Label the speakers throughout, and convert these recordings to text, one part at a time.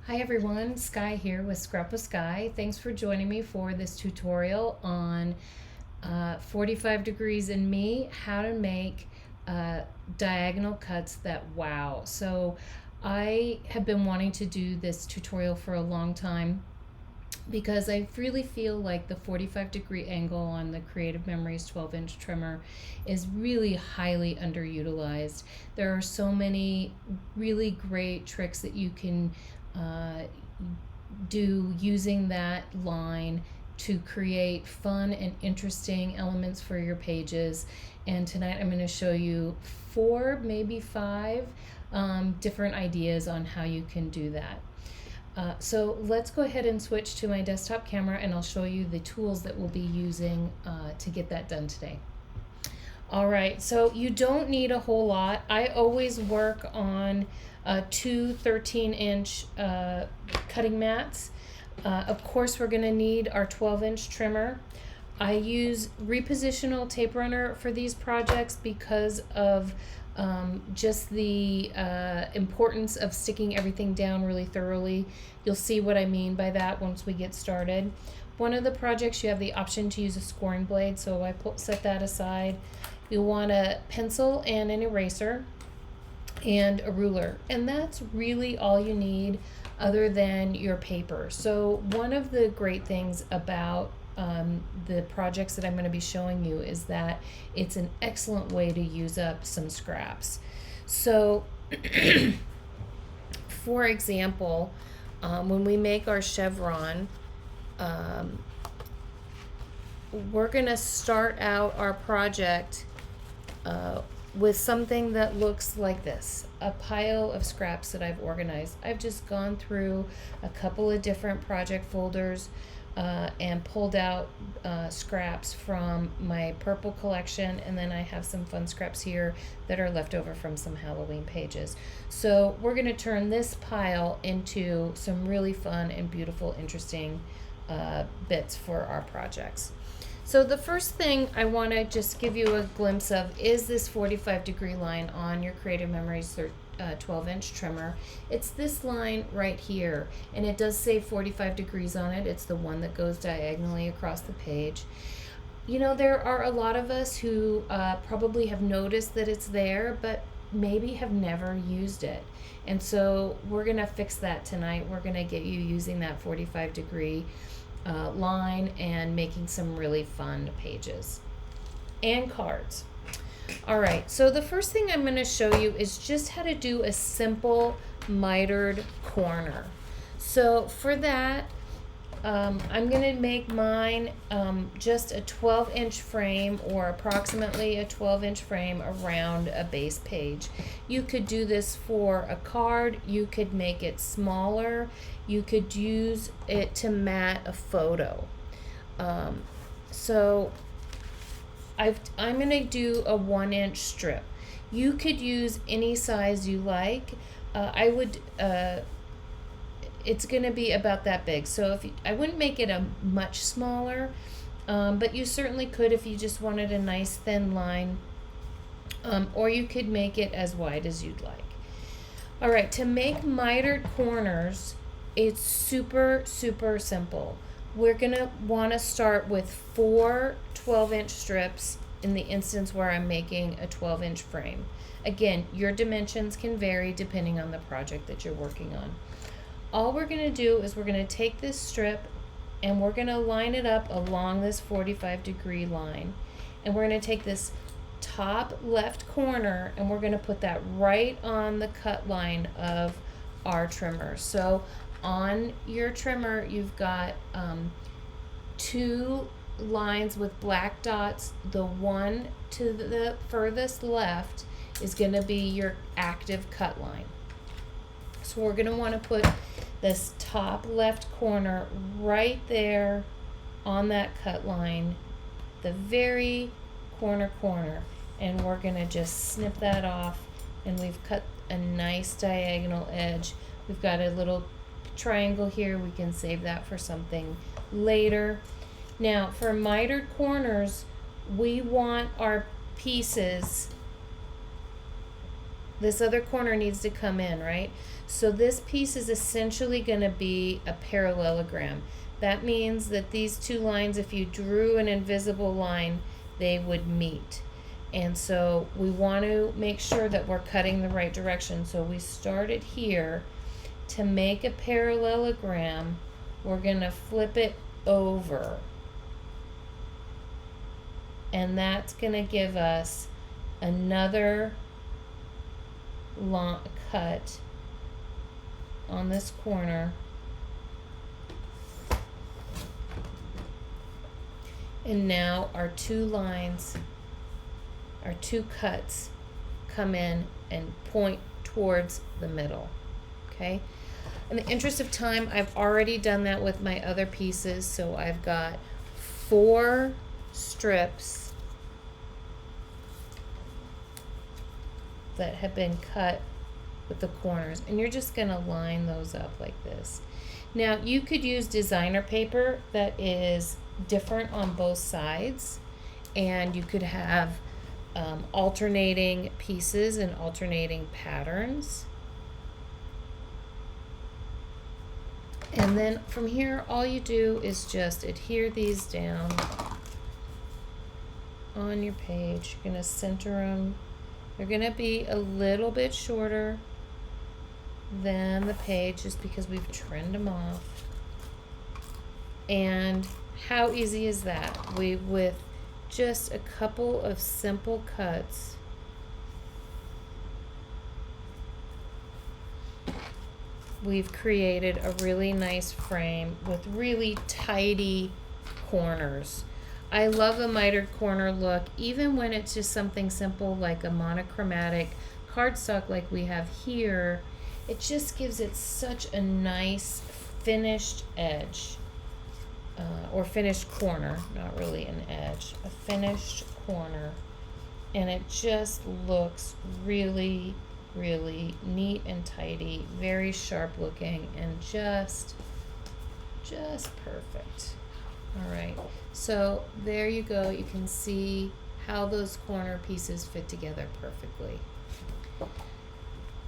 Speaker 1: Hi everyone, Sky here with Scrap with Sky. Thanks for joining me for this tutorial on 45 degrees in me, how to make diagonal cuts that wow. So I have been wanting to do this tutorial for a long time because I really feel like the 45-degree angle on the Creative Memories 12-inch trimmer is really highly underutilized. There are so many really great tricks that you can uh, do using that line to create fun and interesting elements for your pages. And tonight I'm going to show you 4, maybe 5 different ideas on how you can do that. So let's go ahead and switch to my desktop camera and I'll show you the tools that we'll be using to get that done today. All right, so you don't need a whole lot. I always work on 2 13-inch cutting mats. Of course, we're going to need our 12-inch trimmer. I use repositional tape runner for these projects because of just the importance of sticking everything down really thoroughly. You'll see what I mean by that once we get started. One of the projects you have the option to use a scoring blade, so I set that aside. You'll want a pencil and an eraser and a ruler, and that's really all you need other than your paper. So one of the great things about the projects that I'm going to be showing you is that it's an excellent way to use up some scraps. So for example, when we make our chevron, we're going to start out our project with something that looks like this, a pile of scraps that I've organized. I've just gone through a couple of different project folders and pulled out scraps from my purple collection, and then I have some fun scraps here that are left over from some Halloween pages. So we're going to turn this pile into some really fun and beautiful, interesting bits for our projects. So the first thing I want to just give you a glimpse of is this 45-degree line on your Creative Memories 12-inch trimmer. It's this line right here, and it does say 45 degrees on it. It's the one that goes diagonally across the page. You know, there are a lot of us who probably have noticed that it's there, but maybe have never used it. And so we're going to fix that tonight. We're going to get you using that 45-degree line and making some really fun pages and cards. All right, so the first thing I'm going to show you is just how to do a simple mitered corner. So for that, I'm going to make mine just a 12-inch frame, or approximately a 12-inch frame around a base page. You could do this for a card. You could make it smaller. You could use it to mat a photo. So I'm going to do a 1-inch strip. You could use any size you like. It's going to be about that big. So I wouldn't make it a much smaller, but you certainly could if you just wanted a nice thin line, or you could make it as wide as you'd like. All right, to make mitered corners, it's super, super simple. We're going to want to start with 4 12-inch strips in the instance where I'm making a 12-inch frame. Again, your dimensions can vary depending on the project that you're working on. All we're going to do is we're going to take this strip and we're going to line it up along this 45-degree line. And we're going to take this top left corner and we're going to put that right on the cut line of our trimmer. So on your trimmer, you've got 2 lines with black dots. The one to the furthest left is going to be your active cut line. So we're going to want to put this top left corner right there on that cut line, the very corner, and we're going to just snip that off, and we've cut a nice diagonal edge. We've got a little triangle here. We can save that for something later. Now for mitered corners, we want our pieces this other corner needs to come in, right? So this piece is essentially going to be a parallelogram. That means that these two lines, if you drew an invisible line, they would meet. And so we want to make sure that we're cutting the right direction. So we started here. To make a parallelogram, we're going to flip it over. And that's going to give us another long cut on this corner. And now our two lines, our two cuts come in and point towards the middle. Okay? In the interest of time, I've already done that with my other pieces, so I've got 4 strips that have been cut with the corners, and you're just going to line those up like this. Now, you could use designer paper that is different on both sides, and you could have alternating pieces and alternating patterns. And then from here, all you do is just adhere these down on your page. You're going to center them. They're going to be a little bit shorter than the page just because we've trimmed them off. And how easy is that? With just a couple of simple cuts, we've created a really nice frame with really tidy corners. I love the mitered corner look, even when it's just something simple like a monochromatic cardstock like we have here. It just gives it such a nice finished edge, or finished corner, not really an edge, a finished corner. And it just looks really, really neat and tidy, very sharp looking, and just perfect. All right, so there you go. You can see how those corner pieces fit together perfectly.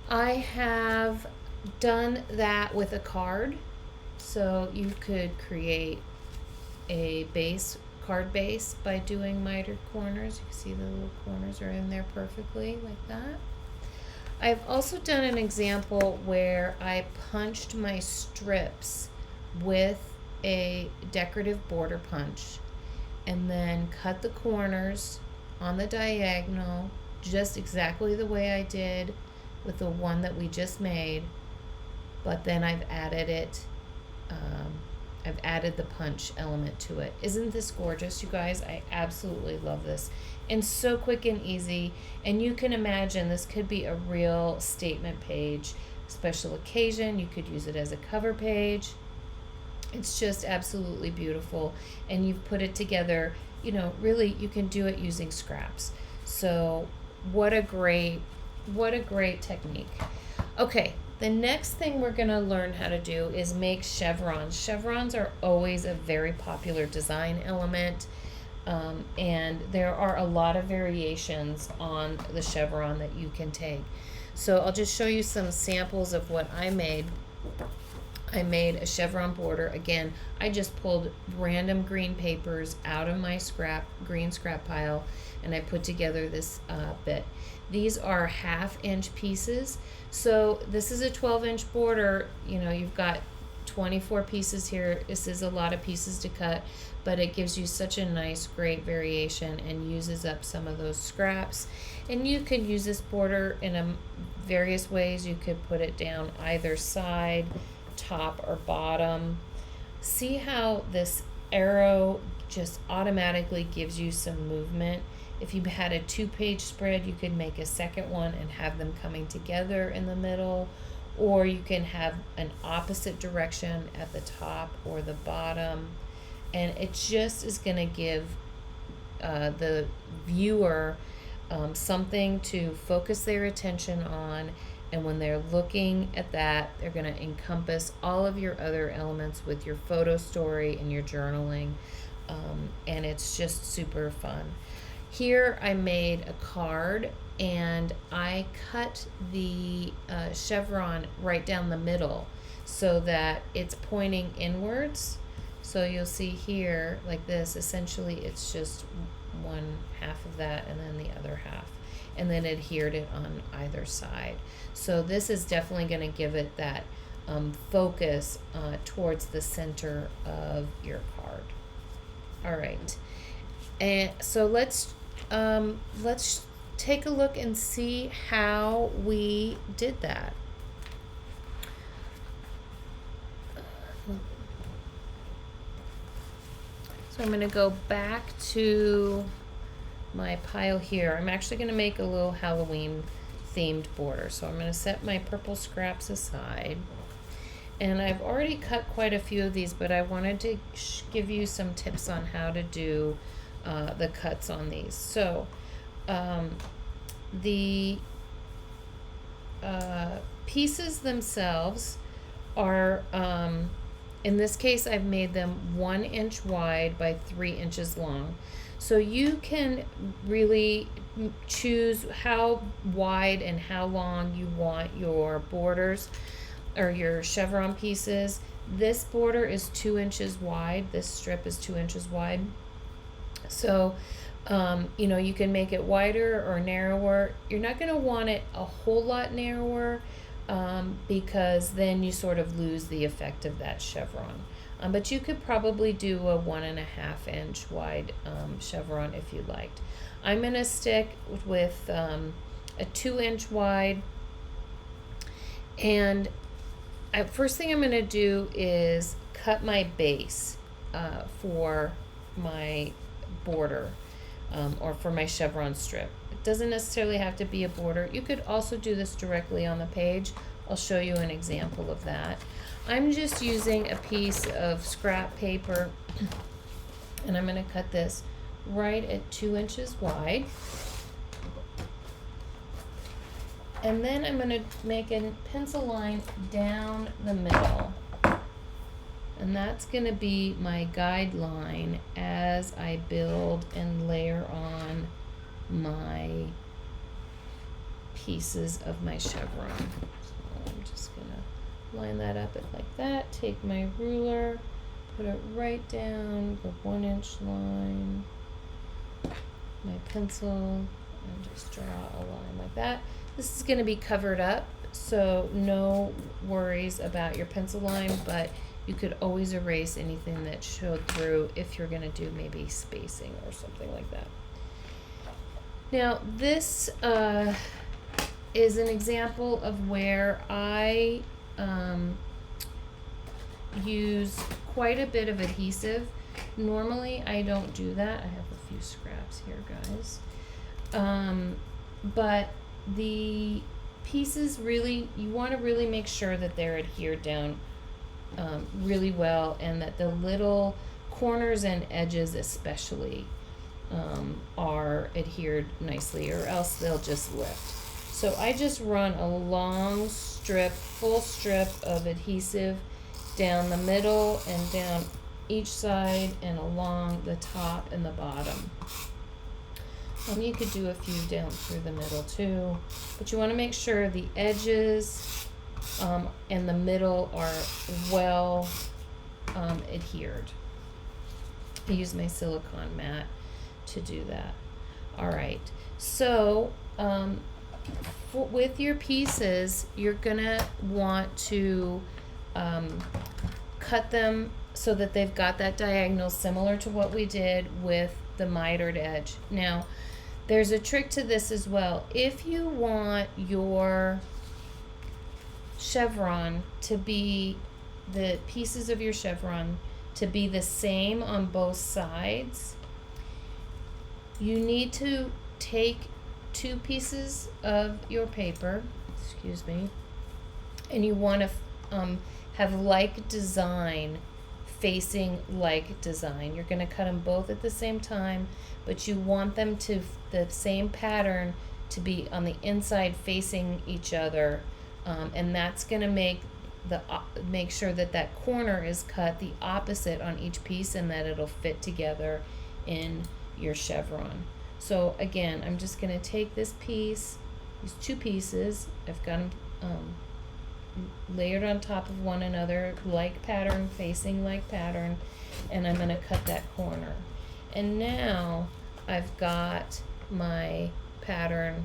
Speaker 1: I have done that with a card, so you could create a card base by doing mitered corners. You can see the little corners are in there perfectly like that. I've also done an example where I punched my strips with a decorative border punch and then cut the corners on the diagonal just exactly the way I did with the one that we just made, but then I've added it, I've added the punch element to it. Isn't this gorgeous, you guys? I absolutely love this. And so quick and easy. And you can imagine this could be a real statement page, special occasion. You could use it as a cover page. It's just absolutely beautiful. And you've put it together, you know, really you can do it using scraps. So what a great technique. Okay, the next thing we're going to learn how to do is make chevrons. Chevrons are always a very popular design element, and there are a lot of variations on the chevron that you can take. So I'll just show you some samples of what I made. I made a chevron border. Again, I just pulled random green papers out of my green scrap pile, and I put together this bit. These are 1/2-inch pieces. So this is a 12-inch border. You know, you've got 24 pieces here. This is a lot of pieces to cut, but it gives you such a nice, great variation and uses up some of those scraps. And you can use this border in various ways. You could put it down either side, top or bottom. See how this arrow just automatically gives you some movement. If you had a 2-page spread, you could make a second one and have them coming together in the middle, or you can have an opposite direction at the top or the bottom, and it just is going to give the viewer something to focus their attention on. And when they're looking at that, they're going to encompass all of your other elements with your photo story and your journaling. And it's just super fun. Here I made a card and I cut the chevron right down the middle so that it's pointing inwards. So you'll see here, like this, essentially it's just one half of that and then the other half, and then adhered it on either side. So this is definitely going to give it that focus towards the center of your card. All right, and so let's take a look and see how we did that. So I'm going to go back to my pile here. I'm actually going to make a little Halloween themed border. So I'm going to set my purple scraps aside. And I've already cut quite a few of these, but I wanted to give you some tips on how to do the cuts on these. So the pieces themselves are, in this case, I've made them 1 inch wide by 3 inches long. So you can really choose how wide and how long you want your borders or your chevron pieces. This border is 2 inches wide. This strip is 2 inches wide. So, you know, you can make it wider or narrower. You're not going to want it a whole lot narrower because then you sort of lose the effect of that chevron. But you could probably do a 1.5 inch wide chevron if you liked. I'm going to stick with a 2 inch wide. And first thing I'm going to do is cut my base for my border or for my chevron strip. It doesn't necessarily have to be a border. You could also do this directly on the page. I'll show you an example of that. I'm just using a piece of scrap paper and I'm going to cut this right at 2 inches wide. And then I'm going to make a pencil line down the middle. And that's going to be my guideline as I build and layer on my pieces of my chevron. So I'm just going to line that up like that. Take my ruler, put it right down the 1 inch line, my pencil, and just draw a line like that. This is going to be covered up, so no worries about your pencil line, but you could always erase anything that showed through if you're going to do maybe spacing or something like that. Now this is an example of where I use quite a bit of adhesive. Normally I don't do that. I have a few scraps here, guys. But the pieces really, you want to really make sure that they're adhered down really well, and that the little corners and edges especially are adhered nicely, or else they'll just lift. So I just run a long strip, full strip of adhesive down the middle and down each side and along the top and the bottom. You could do a few down through the middle too, but you want to make sure the edges and the middle are well adhered. I use my silicone mat to do that. All right, so with your pieces, you're gonna want to cut them so that they've got that diagonal, similar to what we did with the mitered edge. Now, there's a trick to this as well. If you want your chevron to be, the pieces of your chevron to be the same on both sides, you need to take 2 pieces of your paper, excuse me, and you want to have like design facing like design. You're going to cut them both at the same time, but you want them to, the same pattern to be on the inside facing each other, and that's going to make sure that that corner is cut the opposite on each piece and that it'll fit together in your chevron. So again, I'm just going to take this piece, these two pieces, I've got them layered on top of one another, like pattern, facing like pattern, and I'm going to cut that corner. And now I've got my pattern,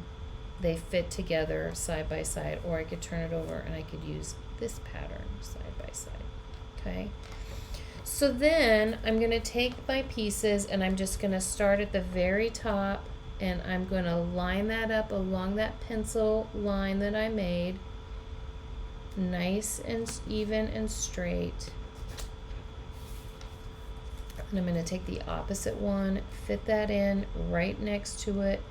Speaker 1: they fit together side by side, or I could turn it over and I could use this pattern side by side, okay? So then I'm going to take my pieces and I'm just going to start at the very top, and I'm going to line that up along that pencil line that I made, nice and even and straight. And I'm going to take the opposite one, fit that in right next to it,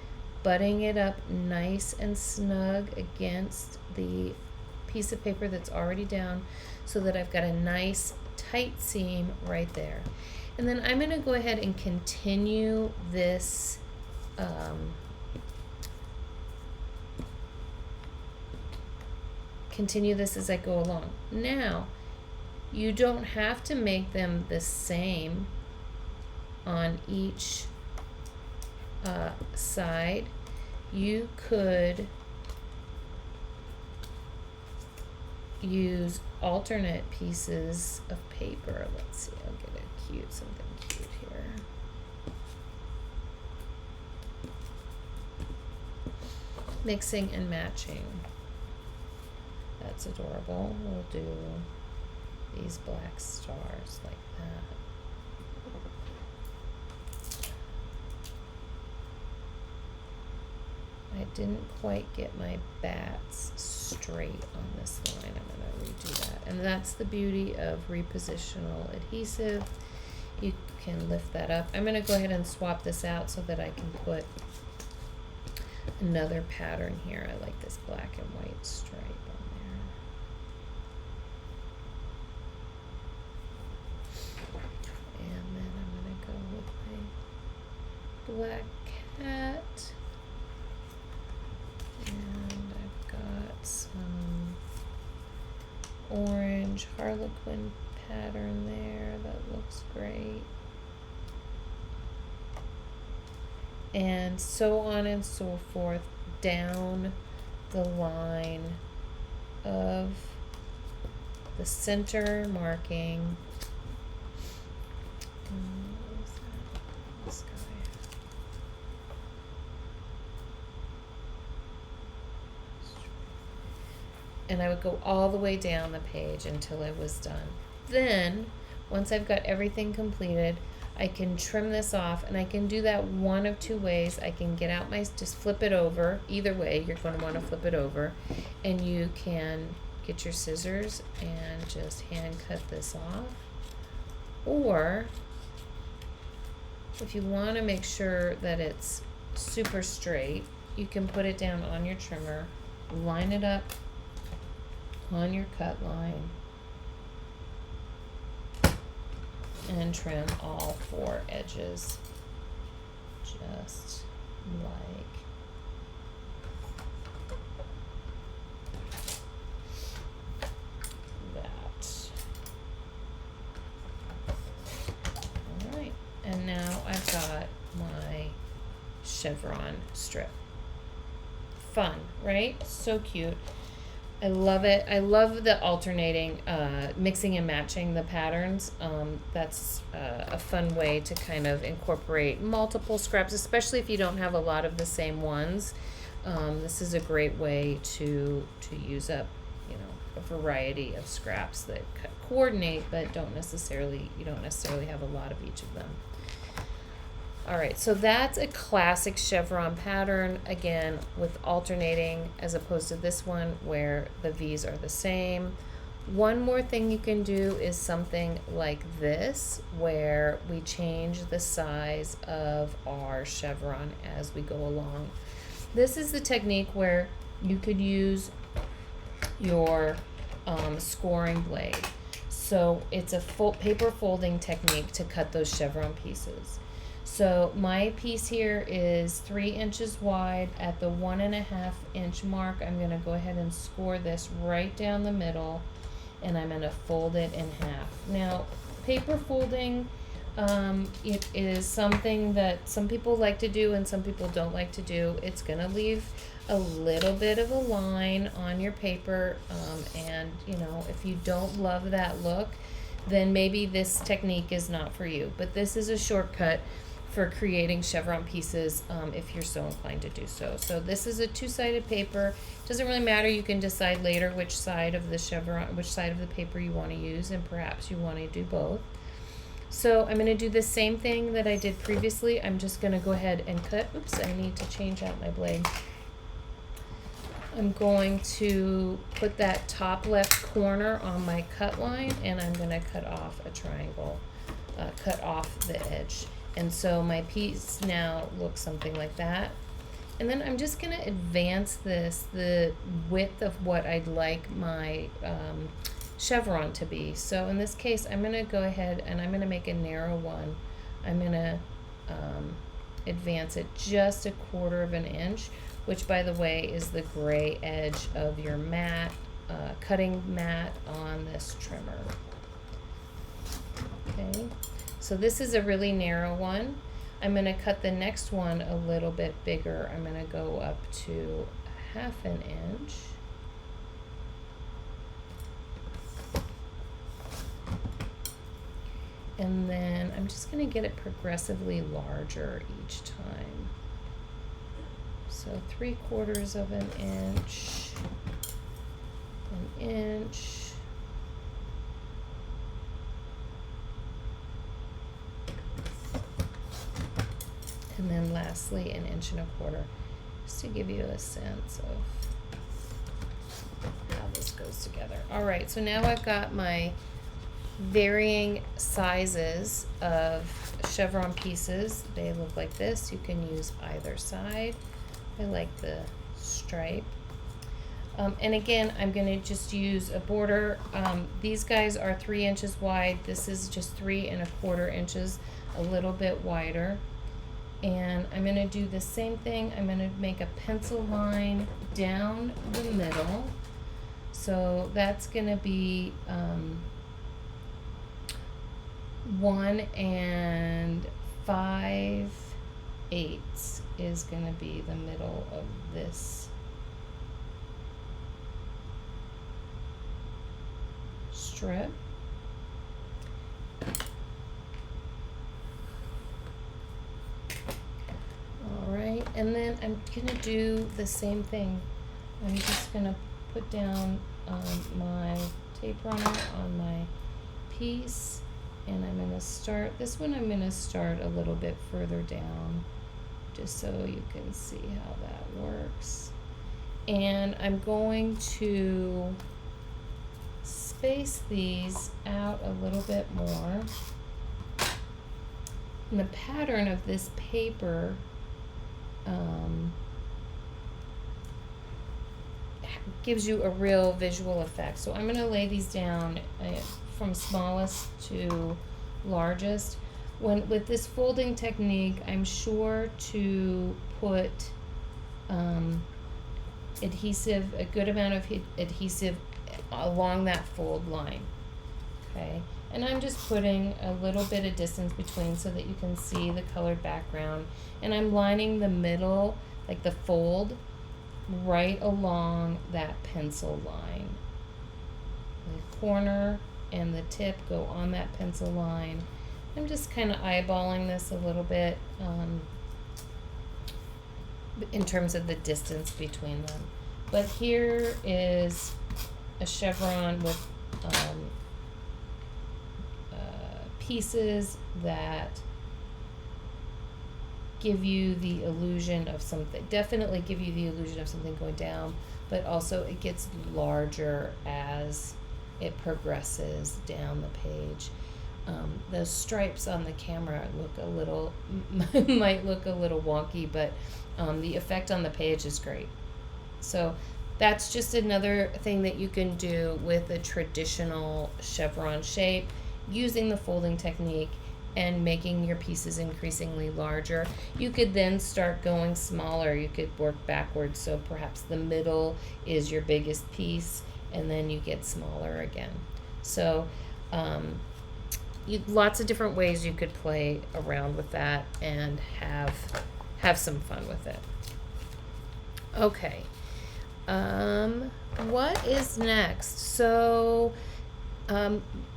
Speaker 1: butting it up nice and snug against the piece of paper that's already down, so that I've got a nice tight seam right there. And then I'm going to go ahead and continue this as I go along. Now, you don't have to make them the same on each side. You could use alternate pieces of paper. Let's see, I'll get something cute here. Mixing and matching. That's adorable. We'll do these black stars like that. I didn't quite get my bats straight on this line. I'm going to redo that. And that's the beauty of repositional adhesive. You can lift that up. I'm going to go ahead and swap this out so that I can put another pattern here. I like this black and white stripe on there. And then I'm going to go with my black cat. And I've got some orange harlequin pattern there that looks great. And so on and so forth down the line of the center marking. What is that? This guy. And I would go all the way down the page until I was done. Then, once I've got everything completed, I can trim this off, and I can do that one of two ways. I can get out just flip it over. Either way, you're going to want to flip it over, and you can get your scissors and just hand cut this off. Or, if you want to make sure that it's super straight, you can put it down on your trimmer, line it up on your cut line, and trim all four edges just like that. All right, and now I've got my chevron strip. Fun, right? So cute. I love it. I love the alternating, mixing and matching the patterns. That's a fun way to kind of incorporate multiple scraps, especially if you don't have a lot of the same ones. This is a great way to use up, a variety of scraps that coordinate, but you don't necessarily have a lot of each of them. All right, so that's a classic chevron pattern, again, with alternating as opposed to this one where the V's are the same. One more thing you can do is something like this, where we change the size of our chevron as we go along. This is the technique where you could use your scoring blade. So it's a paper folding technique to cut those chevron pieces. So my piece here is 3 inches wide. At the 1.5 inch mark, I'm going to go ahead and score this right down the middle, and I'm going to fold it in half. Now, paper folding, It is something that some people like to do and some people don't like to do. It's gonna leave a little bit of a line on your paper, and you know, if you don't love that look, then maybe this technique is not for you. But this is a shortcut for creating chevron pieces, if you're so inclined to do so. So this is a two-sided paper. Doesn't really matter, you can decide later which side of the chevron, which side of the paper you want to use, and perhaps you want to do both. So I'm going to do the same thing that I did previously. I'm just going to go ahead and cut. Oops, I need to change out my blade. I'm going to put that top left corner on my cut line, and I'm going to cut off a triangle, cut off the edge. And so my piece now looks something like that. And then I'm just going to advance this, the width of what I'd like my chevron to be. So in this case, I'm going to go ahead and I'm going to make a narrow one. I'm going to advance it just 1/4 of an inch, which by the way is the gray edge of your mat, cutting mat on this trimmer. Okay, so this is a really narrow one. I'm going to cut the next one a little bit bigger. I'm going to go up to 1/2 an inch. And then I'm just going to get it progressively larger each time. So 3/4 of an inch, 1 inch, and then lastly 1 1/4 inches, just to give you a sense of how this goes together. All right, so now I've got my varying sizes of chevron pieces. They look like this. You can use either side. I like the stripe. And again, I'm going to just use a border. These guys are 3 inches wide. This is just 3 1/4 inches, a little bit wider. And I'm going to do the same thing. I'm going to make a pencil line down the middle. So that's going to be 1 5/8 is going to be the middle of this strip. All right, and then I'm going to do the same thing. I'm just going to put down my tape runner on my piece. And I'm going to start, this one I'm going to start a little bit further down, just so you can see how that works. And I'm going to space these out a little bit more. And the pattern of this paper gives you a real visual effect. So I'm going to lay these down from smallest to largest. With this folding technique, I'm sure to put adhesive, a good amount of adhesive along that fold line. Okay, and I'm just putting a little bit of distance between so that you can see the colored background, and I'm lining the middle, like the fold, right along that pencil line. The corner and the tip go on that pencil line. I'm just kind of eyeballing this a little bit in terms of the distance between them. But here is a chevron with pieces that give you the illusion of something, definitely give you the illusion of something going down, but also it gets larger as it progresses down the page. Those stripes on the camera look a little, might look a little wonky, but the effect on the page is great. So that's just another thing that you can do with a traditional chevron shape, using the folding technique and making your pieces increasingly larger. You could then start going smaller. You could work backwards, so perhaps the middle is your biggest piece and then you get smaller again. So lots of different ways you could play around with that and have some fun with it. Okay. What is next? So,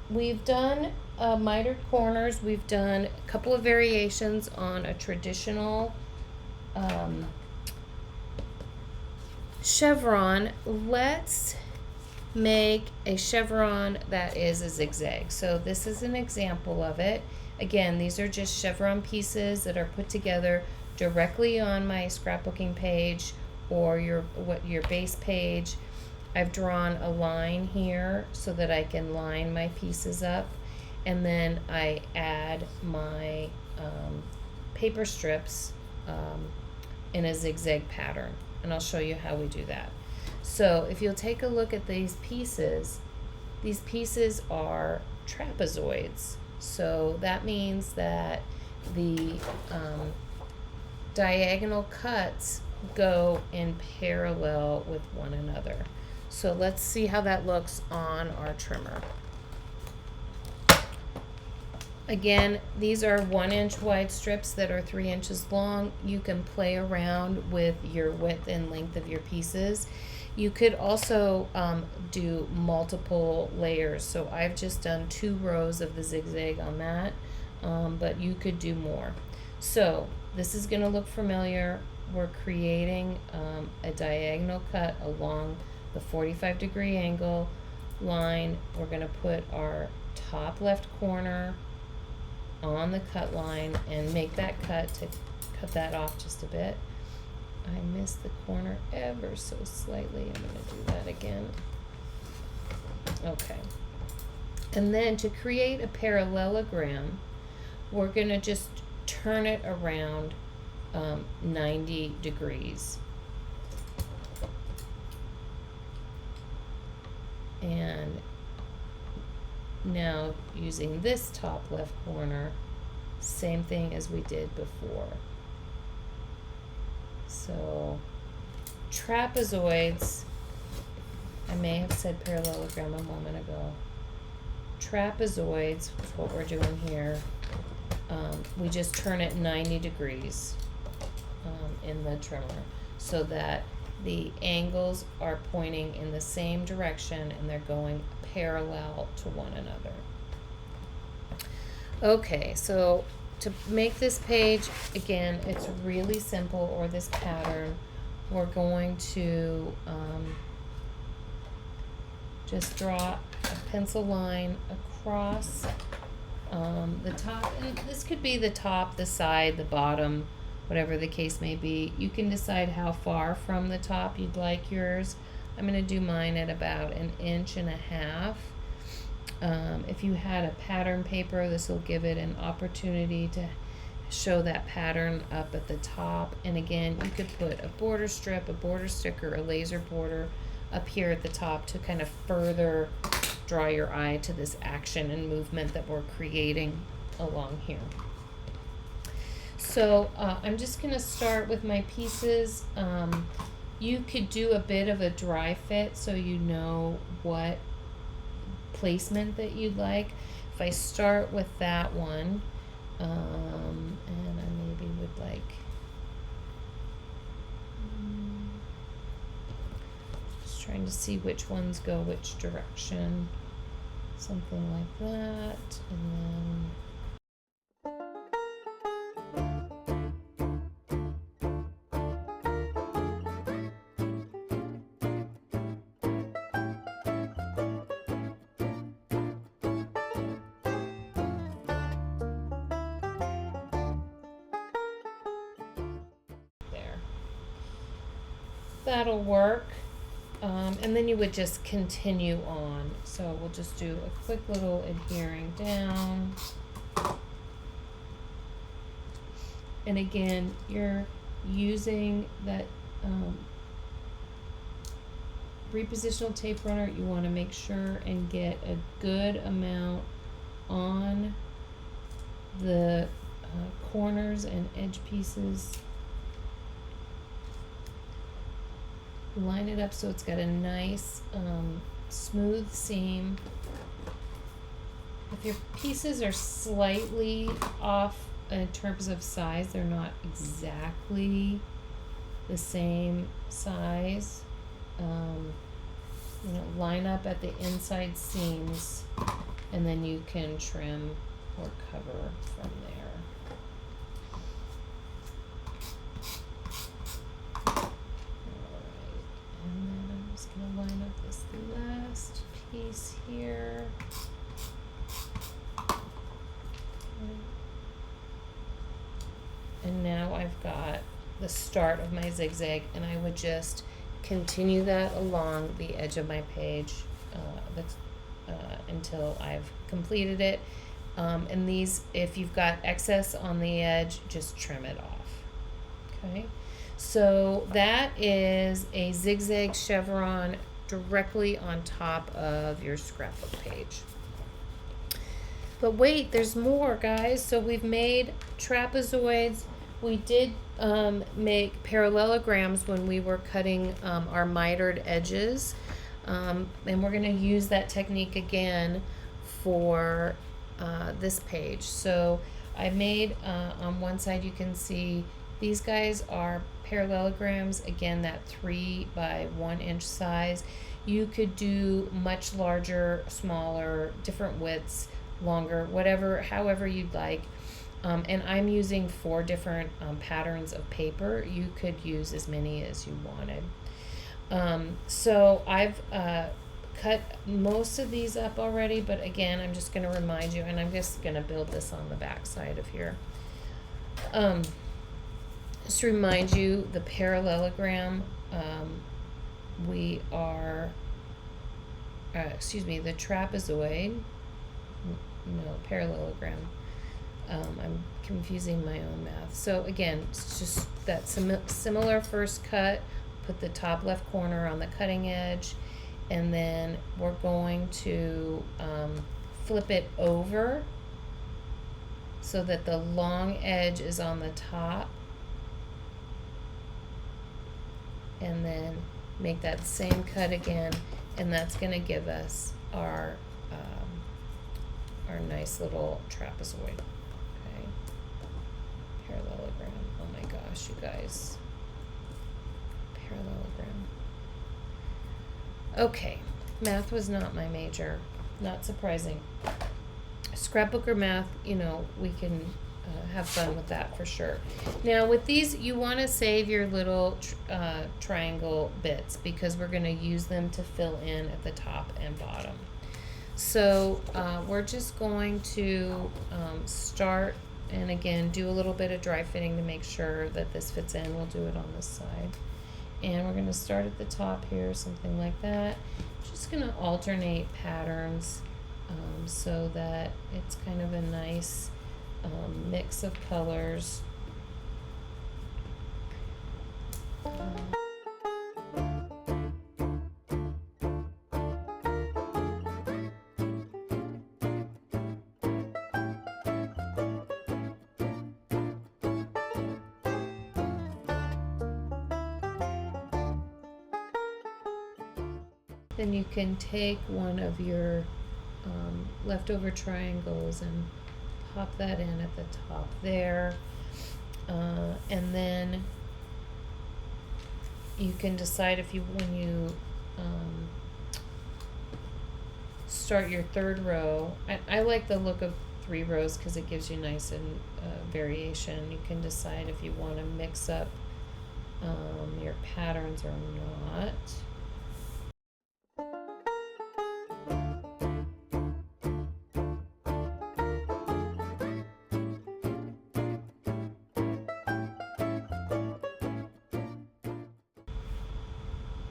Speaker 1: we've done mitered corners. We've done a couple of variations on a traditional chevron. Let's make a chevron that is a zigzag. So this is an example of it. Again, these are just chevron pieces that are put together directly on my scrapbooking page or your base page. I've drawn a line here so that I can line my pieces up, and then I add my paper strips in a zigzag pattern, and I'll show you how we do that. So if you'll take a look at these pieces are trapezoids. So that means that the diagonal cuts go in parallel with one another. So let's see how that looks on our trimmer. Again, these are 1 inch wide strips that are 3 inches long. You can play around with your width and length of your pieces. You could also do multiple layers. So I've just done 2 rows of the zigzag on that, but you could do more. So this is going to look familiar. We're creating a diagonal cut along the 45-degree angle line. We're going to put our top left corner on the cut line and make that cut to cut that off just a bit. I missed the corner ever so slightly. I'm going to do that again. Okay. And then to create a parallelogram, we're going to just turn it around 90 degrees. And now using this top left corner, same thing as we did before. So trapezoids, I may have said parallelogram a moment ago. Trapezoids is what we're doing here. We just turn it 90 degrees in the trimmer so that the angles are pointing in the same direction and they're going parallel to one another. Okay, so to make this page, again, it's really simple, or this pattern. We're going to just draw a pencil line across the top, and this could be the top, the side, the bottom, whatever the case may be. You can decide how far from the top you'd like yours. I'm going to do mine at about 1.5 inches. If you had a pattern paper, this will give it an opportunity to show that pattern up at the top. And again, you could put a border strip, a border sticker, a laser border up here at the top to kind of further draw your eye to this action and movement that we're creating along here. So I'm just going to start with my pieces. You could do a bit of a dry fit so you know what placement that you'd like. If I start with that one, and I maybe would like just trying to see which ones go which direction, something like that, and then that'll work. And then you would just continue on. So we'll just do a quick little adhering down. And again, you're using that repositional tape runner. You want to make sure and get a good amount on the corners and edge pieces. Line it up so it's got a nice smooth seam. If if your pieces are slightly off in terms of size, they're not exactly the same size, line up at the inside seams, and then you can trim or cover from there. Alright, and then I'm just going to line up this last piece here. And now I've got the start of my zigzag, and I would just continue that along the edge of my page until I've completed it. And these, if you've got excess on the edge, just trim it off. Okay, so that is a zigzag chevron directly on top of your scrapbook page. But wait, there's more, guys. So we've made trapezoids. We did make parallelograms when we were cutting our mitered edges. And we're going to use that technique again for this page. So I made, on one side you can see these guys are parallelograms. Again, that 3 by 1 inch size. You could do much larger, smaller, different widths, longer, whatever, however you'd like. And I'm using 4 different patterns of paper. You could use as many as you wanted. So I've cut most of these up already, but again, I'm just going to remind you, and I'm just going to build this on the back side of here. Just to remind you, the parallelogram, we are, the trapezoid, no, parallelogram. I'm confusing my own math. So again, it's just that similar first cut, put the top left corner on the cutting edge, and then we're going to flip it over so that the long edge is on the top, and then make that same cut again, and that's going to give us our nice little trapezoid. Okay, parallelogram. Oh my gosh, you guys, parallelogram. Okay, math was not my major, not surprising. Scrapbook or math, we can have fun with that for sure. Now with these, you want to save your little triangle bits because we're going to use them to fill in at the top and bottom. So we're just going to start, and again, do a little bit of dry fitting to make sure that this fits in. We'll do it on this side. And we're going to start at the top here, something like that. Just going to alternate patterns so that it's kind of a nice mix of colors. Then you can take one of your leftover triangles and pop that in at the top there, and then you can decide if when you start your third row. I like the look of 3 rows because it gives you nice and variation. You can decide if you want to mix up your patterns or not.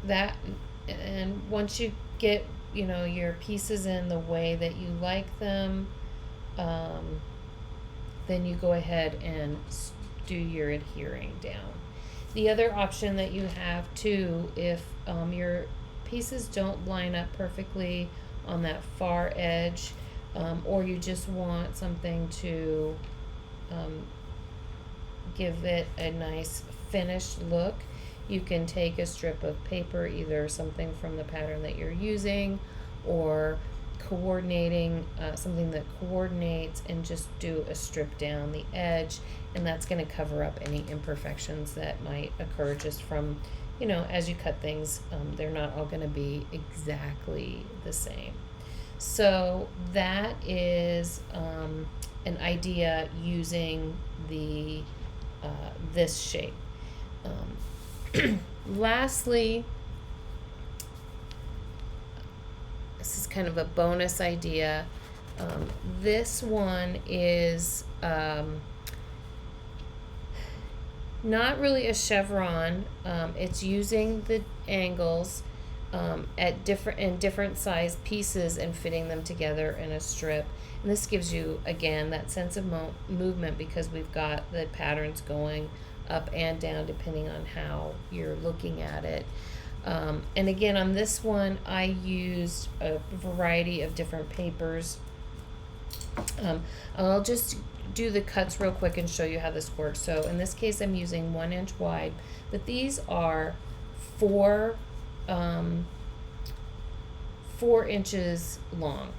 Speaker 1: That, and once you get your pieces in the way that you like them, then you go ahead and do your adhering down. The other option that you have too, if your pieces don't line up perfectly on that far edge, or you just want something to give it a nice finished look, you can take a strip of paper, either something from the pattern that you're using, or coordinating, something that coordinates, and just do a strip down the edge, and that's going to cover up any imperfections that might occur just from, as you cut things, they're not all going to be exactly the same. So that is an idea using the this shape. Lastly, this is kind of a bonus idea. This one is not really a chevron. It's using the angles at different size pieces and fitting them together in a strip. And this gives you, again, that sense of movement, because we've got the patterns going up and down depending on how you're looking at it. And again, on this one, I used a variety of different papers. I'll just do the cuts real quick and show you how this works. So in this case, I'm using 1 inch wide, but these are 4 inches long.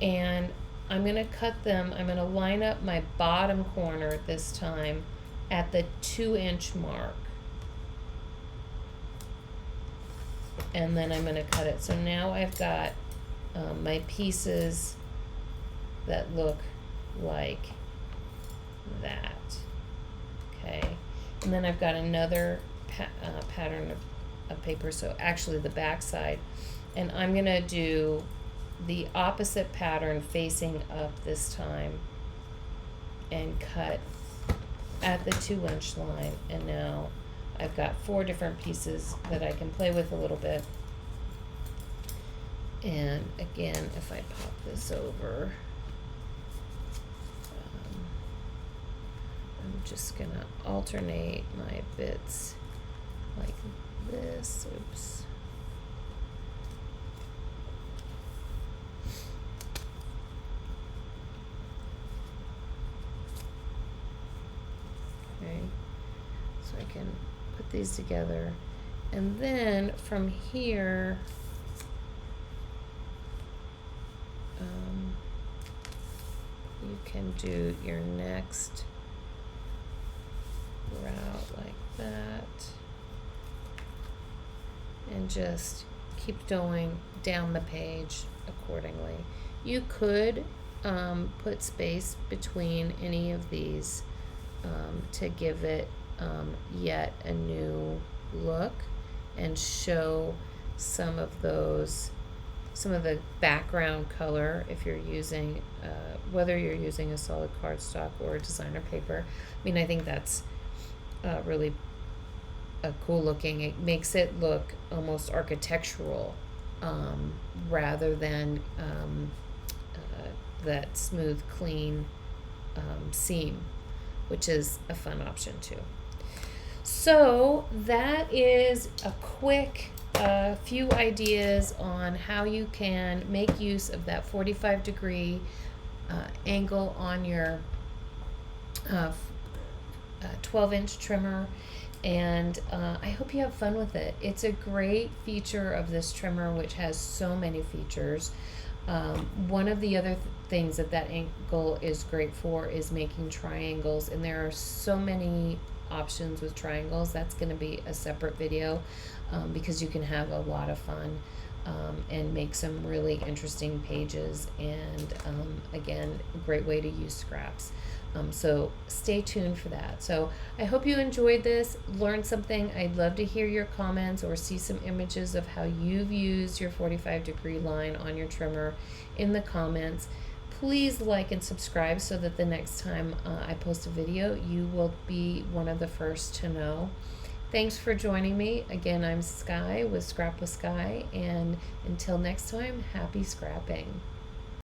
Speaker 1: And I'm going to cut them. I'm going to line up my bottom corner this time at the 2 inch mark. And then I'm going to cut it. So now I've got my pieces that look like that. Okay. And then I've got another pattern of paper, so actually the back side. And I'm going to do the opposite pattern facing up this time and cut at the 2 inch line. And now I've got 4 different pieces that I can play with a little bit. And again, if I pop this over, I'm just gonna alternate my bits like this. Oops. Okay, so I can put these together, and then from here you can do your next route like that, and just keep going down the page accordingly. You could put space between any of these to give it yet a new look and show some of the background color if you're using whether you're using a solid cardstock or designer paper. I mean, I think that's really cool looking. It makes it look almost architectural rather than that smooth, clean seam, which is a fun option too. So that is a quick few ideas on how you can make use of that 45-degree angle on your 12-inch trimmer, and I hope you have fun with it. It's a great feature of this trimmer, which has so many features. One of the other things that angle is great for is making triangles, and there are so many options with triangles. That's going to be a separate video because you can have a lot of fun and make some really interesting pages, and again, a great way to use scraps. So stay tuned for that. So I hope you enjoyed this, learned something. I'd love to hear your comments or see some images of how you've used your 45-degree line on your trimmer in the comments. Please like and subscribe so that the next time I post a video, you will be one of the first to know. Thanks for joining me. Again, I'm Sky with Scrap with Sky, and until next time, happy scrapping.